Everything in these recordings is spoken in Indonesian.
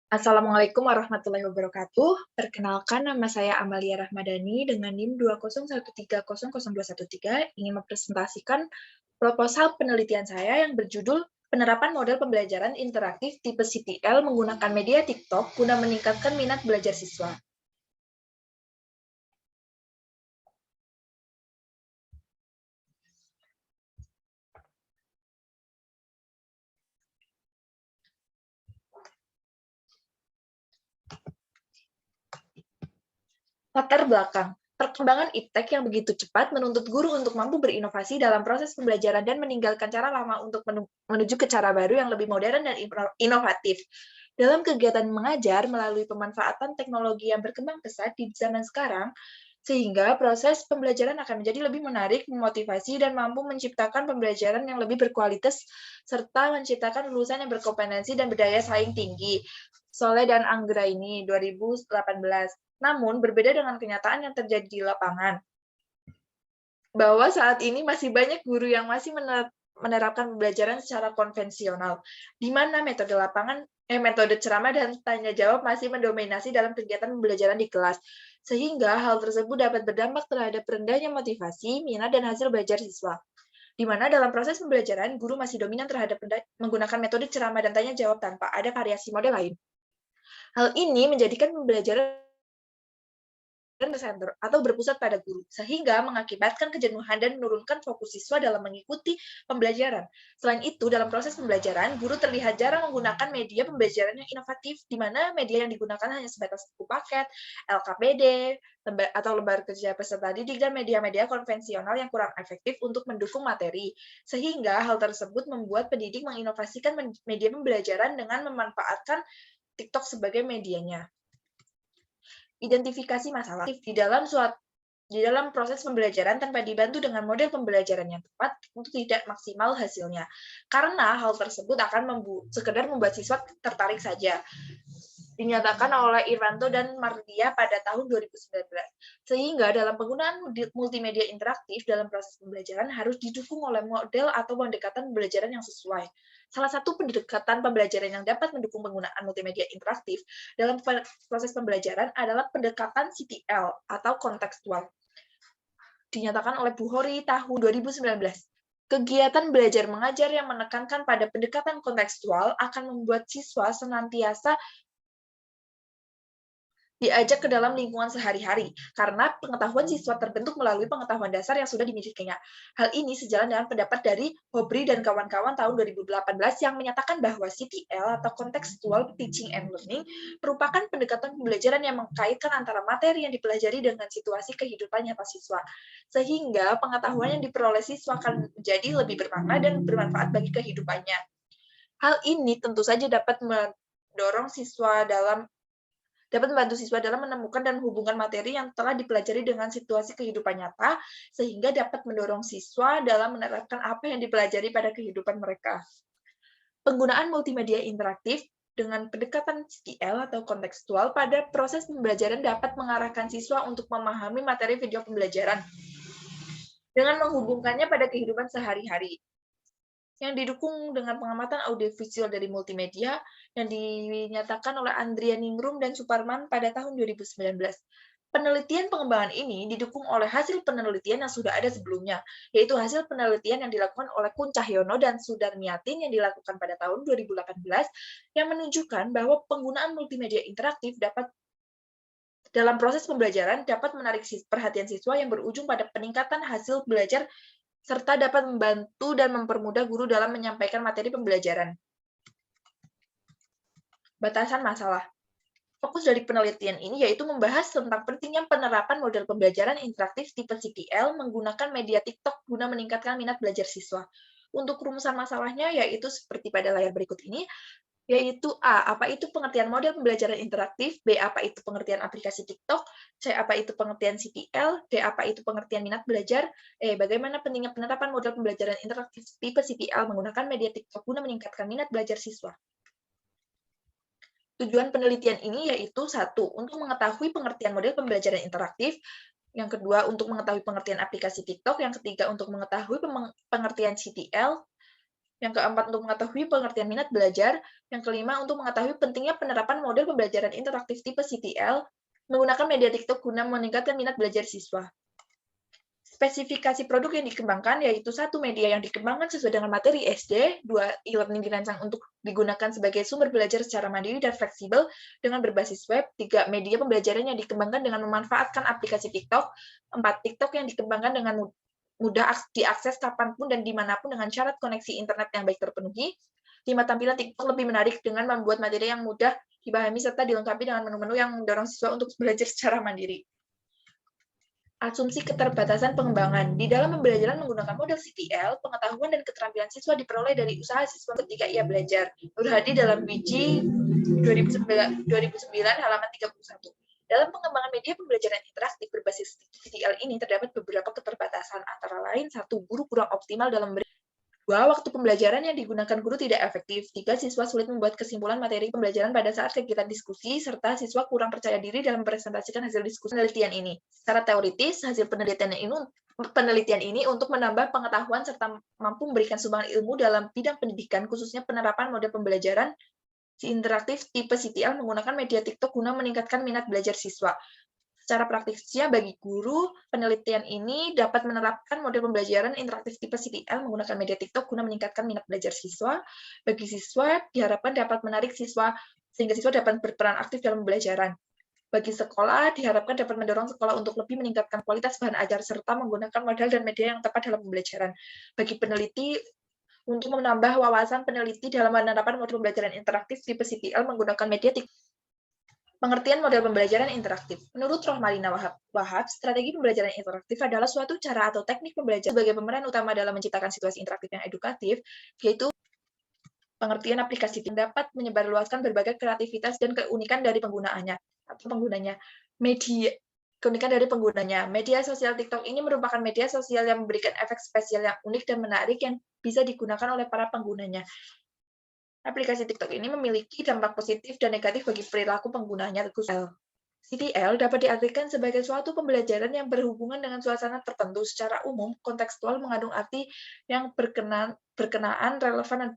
Assalamualaikum warahmatullahi wabarakatuh. Perkenalkan, nama saya Amalia Rahmadani dengan NIM 201300213 ingin mempresentasikan proposal penelitian saya yang berjudul Penerapan Model Pembelajaran Interaktif Tipe CTL menggunakan media TikTok guna meningkatkan minat belajar siswa. Latar belakang. Perkembangan iptek yang begitu cepat menuntut guru untuk mampu berinovasi dalam proses pembelajaran dan meninggalkan cara lama untuk menuju ke cara baru yang lebih modern dan inovatif. Dalam kegiatan mengajar melalui pemanfaatan teknologi yang berkembang pesat di zaman sekarang, sehingga proses pembelajaran akan menjadi lebih menarik, memotivasi, dan mampu menciptakan pembelajaran yang lebih berkualitas, serta menciptakan lulusan yang berkompetensi dan berdaya saing tinggi. Soleh dan Anggraini, 2018. Namun, berbeda dengan kenyataan yang terjadi di lapangan, bahwa saat ini masih banyak guru yang masih menerapkan pembelajaran secara konvensional, di mana metode ceramah dan tanya jawab masih mendominasi dalam kegiatan pembelajaran di kelas, sehingga hal tersebut dapat berdampak terhadap rendahnya motivasi, minat, dan hasil belajar siswa. Di mana dalam proses pembelajaran, guru masih dominan terhadap menggunakan metode ceramah dan tanya jawab tanpa ada variasi model lain. Hal ini menjadikan pembelajaran center atau berpusat pada guru, sehingga mengakibatkan kejenuhan dan menurunkan fokus siswa dalam mengikuti pembelajaran. Selain itu, dalam proses pembelajaran, guru terlihat jarang menggunakan media pembelajaran yang inovatif, di mana media yang digunakan hanya sebatas buku paket, LKPD, atau lembar kerja peserta didik, dan media-media konvensional yang kurang efektif untuk mendukung materi. Sehingga hal tersebut membuat pendidik menginovasikan media pembelajaran dengan memanfaatkan TikTok sebagai medianya. Identifikasi masalah di dalam proses pembelajaran tanpa dibantu dengan model pembelajaran yang tepat untuk tidak maksimal hasilnya. Karena hal tersebut akan sekedar membuat siswa tertarik saja. Dinyatakan oleh Irvanto dan Mardia pada tahun 2019. Sehingga dalam penggunaan multimedia interaktif dalam proses pembelajaran harus didukung oleh model atau pendekatan pembelajaran yang sesuai. Salah satu pendekatan pembelajaran yang dapat mendukung penggunaan multimedia interaktif dalam proses pembelajaran adalah pendekatan CTL atau kontekstual. Dinyatakan oleh Bukhori tahun 2019. Kegiatan belajar mengajar yang menekankan pada pendekatan kontekstual akan membuat siswa senantiasa diajak ke dalam lingkungan sehari-hari, karena pengetahuan siswa terbentuk melalui pengetahuan dasar yang sudah dimilikinya. Hal ini sejalan dengan pendapat dari Hobry dan kawan-kawan tahun 2018 yang menyatakan bahwa CTL atau Contextual Teaching and Learning merupakan pendekatan pembelajaran yang mengkaitkan antara materi yang dipelajari dengan situasi kehidupan nyata siswa, sehingga pengetahuan yang diperoleh siswa akan menjadi lebih bermakna dan bermanfaat bagi kehidupannya. Hal ini tentu saja dapat membantu siswa dalam menemukan dan menghubungkan materi yang telah dipelajari dengan situasi kehidupan nyata, sehingga dapat mendorong siswa dalam menerapkan apa yang dipelajari pada kehidupan mereka. Penggunaan multimedia interaktif dengan pendekatan CTL atau kontekstual pada proses pembelajaran dapat mengarahkan siswa untuk memahami materi video pembelajaran dengan menghubungkannya pada kehidupan sehari-hari, yang didukung dengan pengamatan audiovisual dari multimedia yang dinyatakan oleh Andrea Ningrum dan Suparman pada tahun 2019. Penelitian pengembangan ini didukung oleh hasil penelitian yang sudah ada sebelumnya, yaitu hasil penelitian yang dilakukan oleh Kun Cahyono dan Sudarmiatin yang dilakukan pada tahun 2018, yang menunjukkan bahwa penggunaan multimedia interaktif dalam proses pembelajaran dapat menarik perhatian siswa yang berujung pada peningkatan hasil belajar serta dapat membantu dan mempermudah guru dalam menyampaikan materi pembelajaran. Batasan masalah. Fokus dari penelitian ini yaitu membahas tentang pentingnya penerapan model pembelajaran interaktif tipe CTL menggunakan media TikTok guna meningkatkan minat belajar siswa. Untuk rumusan masalahnya yaitu seperti pada layar berikut ini, yaitu A, apa itu pengertian model pembelajaran interaktif, B, apa itu pengertian aplikasi TikTok, C, apa itu pengertian CTL, D, apa itu pengertian minat belajar, E, bagaimana pentingnya penerapan model pembelajaran interaktif tipe CTL menggunakan media TikTok guna meningkatkan minat belajar siswa. Tujuan penelitian ini yaitu satu, untuk mengetahui pengertian model pembelajaran interaktif, yang kedua, untuk mengetahui pengertian aplikasi TikTok, yang ketiga, untuk mengetahui pengertian CTL, Yang keempat, untuk mengetahui pengertian minat belajar. Yang kelima, untuk mengetahui pentingnya penerapan model pembelajaran interaktif tipe CTL menggunakan media TikTok guna meningkatkan minat belajar siswa. Spesifikasi produk yang dikembangkan yaitu 1. Media yang dikembangkan sesuai dengan materi SD, 2. E-learning dirancang untuk digunakan sebagai sumber belajar secara mandiri dan fleksibel dengan berbasis web, 3. Media pembelajaran yang dikembangkan dengan memanfaatkan aplikasi TikTok, 4. TikTok yang dikembangkan dengan mudah diakses kapanpun dan dimanapun dengan syarat koneksi internet yang baik terpenuhi, 5. Tampilan TikTok lebih menarik dengan membuat materi yang mudah dipahami serta dilengkapi dengan menu-menu yang mendorong siswa untuk belajar secara mandiri. Asumsi keterbatasan pengembangan. Di dalam pembelajaran menggunakan model CTL, pengetahuan dan keterampilan siswa diperoleh dari usaha siswa ketika ia belajar. Nur Hadi dalam Wiji 2009 halaman 31. Dalam pengembangan media pembelajaran interaktif berbasis CTL ini terdapat beberapa keterbatasan, antara lain 1. Guru kurang optimal dalam memberi. 2. Waktu pembelajaran yang digunakan guru tidak efektif. 3. Siswa sulit membuat kesimpulan materi pembelajaran pada saat kegiatan diskusi, serta siswa kurang percaya diri dalam mempresentasikan hasil diskusi penelitian ini. Secara teoritis, hasil penelitian ini untuk menambah pengetahuan serta mampu memberikan sumbangan ilmu dalam bidang pendidikan, khususnya penerapan model pembelajaran interaktif tipe CTL menggunakan media TikTok guna meningkatkan minat belajar siswa. Secara praktisnya, bagi guru, penelitian ini dapat menerapkan model pembelajaran interaktif tipe CTL menggunakan media TikTok guna meningkatkan minat belajar siswa. Bagi siswa, diharapkan dapat menarik siswa sehingga siswa dapat berperan aktif dalam pembelajaran. Bagi sekolah, diharapkan dapat mendorong sekolah untuk lebih meningkatkan kualitas bahan ajar serta menggunakan modal dan media yang tepat dalam pembelajaran. Bagi peneliti, untuk menambah wawasan peneliti dalam penerapan model pembelajaran interaktif tipe CTL menggunakan media TikTok. Pengertian model pembelajaran interaktif. Menurut Rohmalina Wahab, strategi pembelajaran interaktif adalah suatu cara atau teknik pembelajaran sebagai pemeran utama dalam menciptakan situasi interaktif yang edukatif, yaitu pengertian aplikasi yang dapat menyebarluaskan berbagai kreativitas dan keunikan dari penggunanya. Media sosial TikTok ini merupakan media sosial yang memberikan efek spesial yang unik dan menarik yang bisa digunakan oleh para penggunanya. Aplikasi TikTok ini memiliki dampak positif dan negatif bagi perilaku penggunanya. CTL dapat diartikan sebagai suatu pembelajaran yang berhubungan dengan suasana tertentu. Secara umum, kontekstual mengandung arti yang berkenaan, relevan,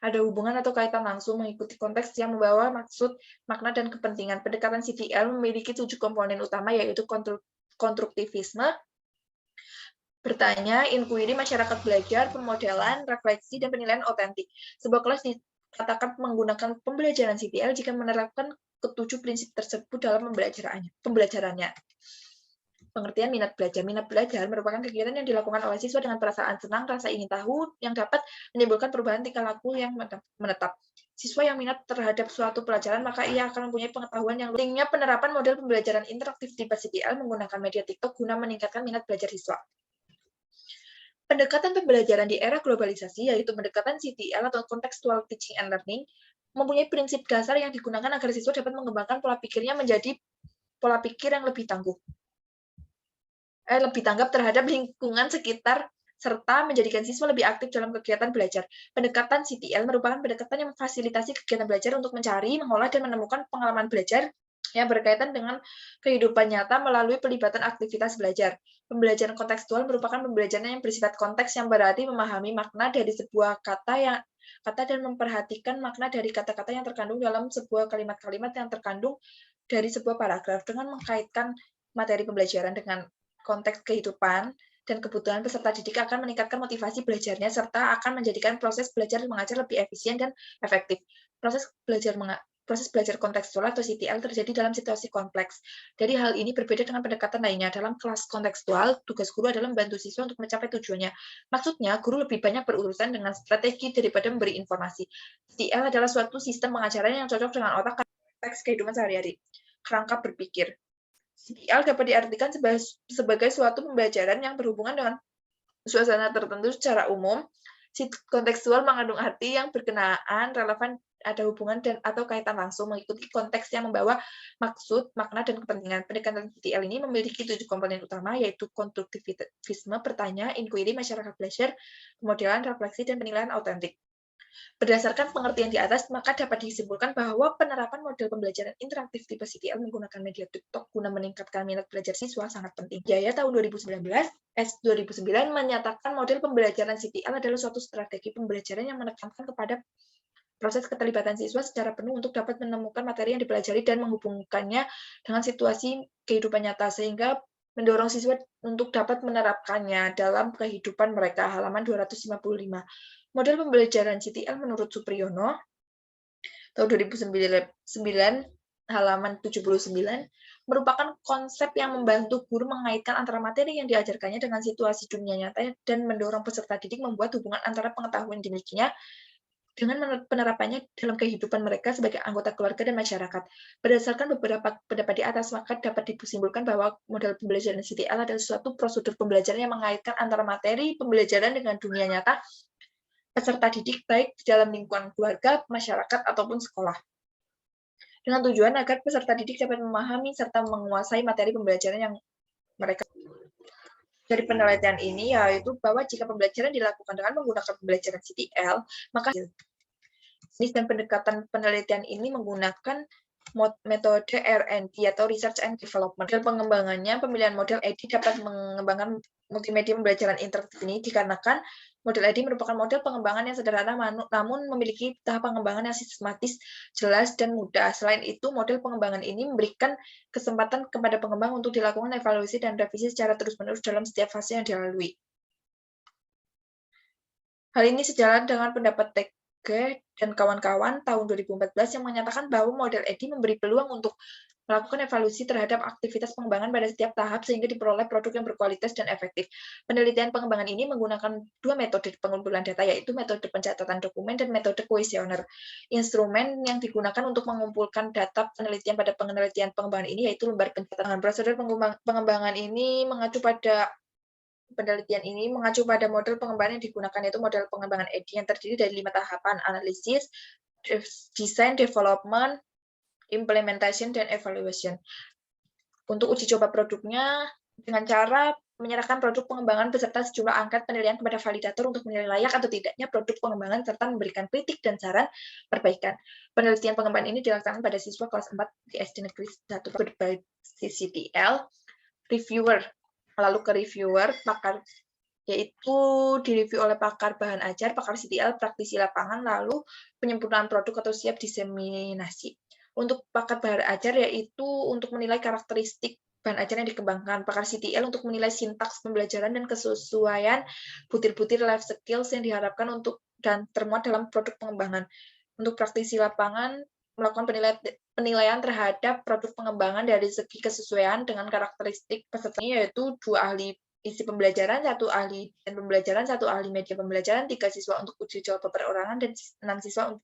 ada hubungan atau kaitan langsung, mengikuti konteks yang membawa maksud, makna, dan kepentingan. Pendekatan CTL memiliki 7 komponen utama, yaitu konstruktivisme, bertanya, inquiry, masyarakat belajar, pemodelan, refleksi, dan penilaian otentik. Sebuah kelas dikatakan menggunakan pembelajaran CTL jika menerapkan ketujuh prinsip tersebut dalam pembelajarannya. Pengertian minat belajar. Minat belajar merupakan kegiatan yang dilakukan oleh siswa dengan perasaan senang, rasa ingin tahu, yang dapat menimbulkan perubahan tingkah laku yang menetap. Siswa yang minat terhadap suatu pelajaran, maka ia akan mempunyai pengetahuan yang pentingnya penerapan model pembelajaran interaktif tipe CTL menggunakan media TikTok guna meningkatkan minat belajar siswa. Pendekatan pembelajaran di era globalisasi, yaitu pendekatan CTL atau Contextual Teaching and Learning, mempunyai prinsip dasar yang digunakan agar siswa dapat mengembangkan pola pikirnya menjadi pola pikir yang lebih tanggap terhadap lingkungan sekitar, serta menjadikan siswa lebih aktif dalam kegiatan belajar. Pendekatan CTL merupakan pendekatan yang memfasilitasi kegiatan belajar untuk mencari, mengolah, dan menemukan pengalaman belajar yang berkaitan dengan kehidupan nyata melalui pelibatan aktivitas belajar. Pembelajaran kontekstual merupakan pembelajaran yang bersifat konteks, yang berarti memahami makna dari sebuah kata dan memperhatikan makna dari kata-kata yang terkandung dalam sebuah kalimat-kalimat yang terkandung dari sebuah paragraf, dengan mengkaitkan materi pembelajaran dengan konteks kehidupan dan kebutuhan peserta didik akan meningkatkan motivasi belajarnya serta akan menjadikan proses belajar mengajar lebih efisien dan efektif. Proses belajar kontekstual atau CTL terjadi dalam situasi kompleks. Dari hal ini berbeda dengan pendekatan lainnya. Dalam kelas kontekstual, tugas guru adalah membantu siswa untuk mencapai tujuannya. Maksudnya, guru lebih banyak berurusan dengan strategi daripada memberi informasi. CTL adalah suatu sistem pengajaran yang cocok dengan otak konteks kehidupan sehari-hari. Kerangka berpikir. CTL dapat diartikan sebagai suatu pembelajaran yang berhubungan dengan suasana tertentu secara umum. Kontekstual mengandung arti yang berkenaan, relevan, ada hubungan dan atau kaitan langsung, mengikuti konteks yang membawa maksud, makna, dan kepentingan. Pendekatan CTL ini memiliki 7 komponen utama, yaitu konstruktivisme, bertanya, inquiry, masyarakat belajar, pemodelan, refleksi, dan penilaian otentik. Berdasarkan pengertian di atas, maka dapat disimpulkan bahwa penerapan model pembelajaran interaktif tipe CTL menggunakan media TikTok guna meningkatkan minat belajar siswa sangat penting. Jaya tahun 2019, S2009 menyatakan model pembelajaran CTL adalah suatu strategi pembelajaran yang menekankan kepada proses keterlibatan siswa secara penuh untuk dapat menemukan materi yang dipelajari dan menghubungkannya dengan situasi kehidupan nyata, sehingga mendorong siswa untuk dapat menerapkannya dalam kehidupan mereka. Halaman 255. Model pembelajaran CTL menurut Supriyono, tahun 2009, halaman 79, merupakan konsep yang membantu guru mengaitkan antara materi yang diajarkannya dengan situasi dunia nyata dan mendorong peserta didik membuat hubungan antara pengetahuan yang dimilikinya dengan penerapannya dalam kehidupan mereka sebagai anggota keluarga dan masyarakat. Berdasarkan beberapa pendapat di atas, maka dapat disimpulkan bahwa model pembelajaran CTL adalah suatu prosedur pembelajaran yang mengaitkan antara materi pembelajaran dengan dunia nyata peserta didik, baik di dalam lingkungan keluarga, masyarakat, ataupun sekolah. Dengan tujuan agar peserta didik dapat memahami serta menguasai materi pembelajaran yang mereka. Dari penelitian ini, yaitu bahwa jika pembelajaran dilakukan dengan menggunakan pembelajaran CTL, maka jenis dan pendekatan penelitian ini menggunakan metode R&D atau Research and Development. Model pengembangannya, pemilihan model EDI dapat mengembangkan multimedia pembelajaran interaktif ini dikarenakan model EDI merupakan model pengembangan yang sederhana namun memiliki tahap pengembangan yang sistematis, jelas, dan mudah. Selain itu, model pengembangan ini memberikan kesempatan kepada pengembang untuk dilakukan evaluasi dan revisi secara terus-menerus dalam setiap fase yang dilalui. Hal ini sejalan dengan pendapat dan kawan-kawan tahun 2014 yang menyatakan bahwa model EDI memberi peluang untuk melakukan evaluasi terhadap aktivitas pengembangan pada setiap tahap sehingga diperoleh produk yang berkualitas dan efektif. Penelitian pengembangan ini menggunakan dua metode pengumpulan data, yaitu metode pencatatan dokumen dan metode kuesioner. Instrumen yang digunakan untuk mengumpulkan data penelitian pada penelitian pengembangan ini yaitu lembar pencatatan. Prosedur pengembangan ini penelitian ini mengacu pada model pengembangan yang digunakan, yaitu model pengembangan EDI yang terdiri dari 5 tahapan: analisis, design, development, implementation, dan evaluation. Untuk uji coba produknya dengan cara menyerahkan produk pengembangan beserta sejumlah angka penilaian kepada validator untuk menilai layak atau tidaknya produk pengembangan serta memberikan kritik dan saran perbaikan. Penelitian pengembangan ini dilaksanakan pada siswa kelas 4 di SD Negeri 1 berbasis CTL. Reviewer, lalu ke reviewer, pakar, yaitu direview oleh pakar bahan ajar, pakar CTL, praktisi lapangan, lalu penyempurnaan produk atau siap diseminasi. Untuk pakar bahan ajar, yaitu untuk menilai karakteristik bahan ajar yang dikembangkan. Pakar CTL untuk menilai sintaks pembelajaran dan kesesuaian butir-butir life skills yang diharapkan untuk dan termuat dalam produk pengembangan. Untuk praktisi lapangan, melakukan penilaian terhadap produk pengembangan dari segi kesesuaian dengan karakteristik pesertanya, yaitu 2 ahli isi pembelajaran, 1 ahli desain pembelajaran, 1 ahli media pembelajaran, 3 siswa untuk uji coba perorangan, dan 6 siswa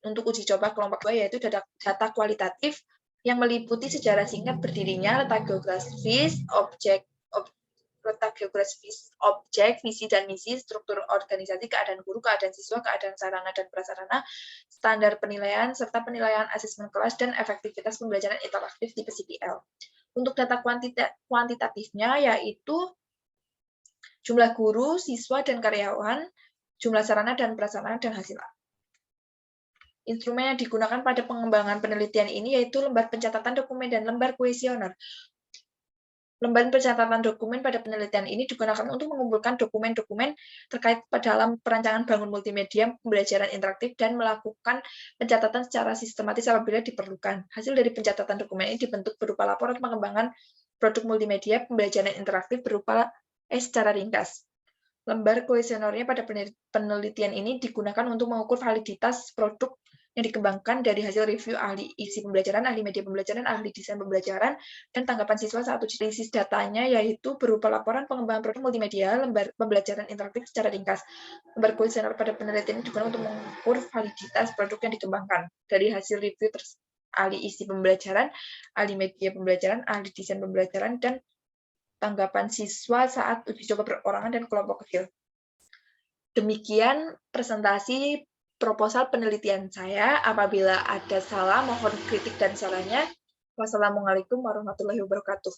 untuk uji coba kelompok 2, yaitu data kualitatif yang meliputi sejarah singkat berdirinya, letak geografis, objek, visi dan misi, struktur organisasi, keadaan guru, keadaan siswa, keadaan sarana dan prasarana, standar penilaian, serta penilaian asesmen kelas dan efektivitas pembelajaran interaktif tipe CTL. Untuk data kuantitatifnya, yaitu jumlah guru, siswa, dan karyawan, jumlah sarana dan prasarana, dan hasil. Instrumen yang digunakan pada pengembangan penelitian ini yaitu lembar pencatatan dokumen dan lembar kuesioner. Lembar pencatatan dokumen pada penelitian ini digunakan untuk mengumpulkan dokumen-dokumen terkait dalam perancangan bangun multimedia pembelajaran interaktif dan melakukan pencatatan secara sistematis apabila diperlukan. Hasil dari pencatatan dokumen ini dibentuk berupa laporan pengembangan produk multimedia pembelajaran interaktif berupa secara ringkas. Lembar kuesionernya pada penelitian ini digunakan untuk mengukur validitas produk yang dikembangkan dari hasil review ahli isi pembelajaran, ahli media pembelajaran, ahli desain pembelajaran, dan tanggapan siswa saat uji. Analisis datanya yaitu berupa laporan pengembangan produk multimedia, lembar pembelajaran interaktif secara ringkas. Lembar kuesioner pada penelitian ini digunakan untuk mengukur validitas produk yang dikembangkan dari hasil review ahli isi pembelajaran, ahli media pembelajaran, ahli desain pembelajaran, dan tanggapan siswa saat uji coba perorangan dan kelompok kecil. Demikian presentasi proposal penelitian saya. Apabila ada salah, mohon kritik dan sarannya. Wassalamualaikum warahmatullahi wabarakatuh.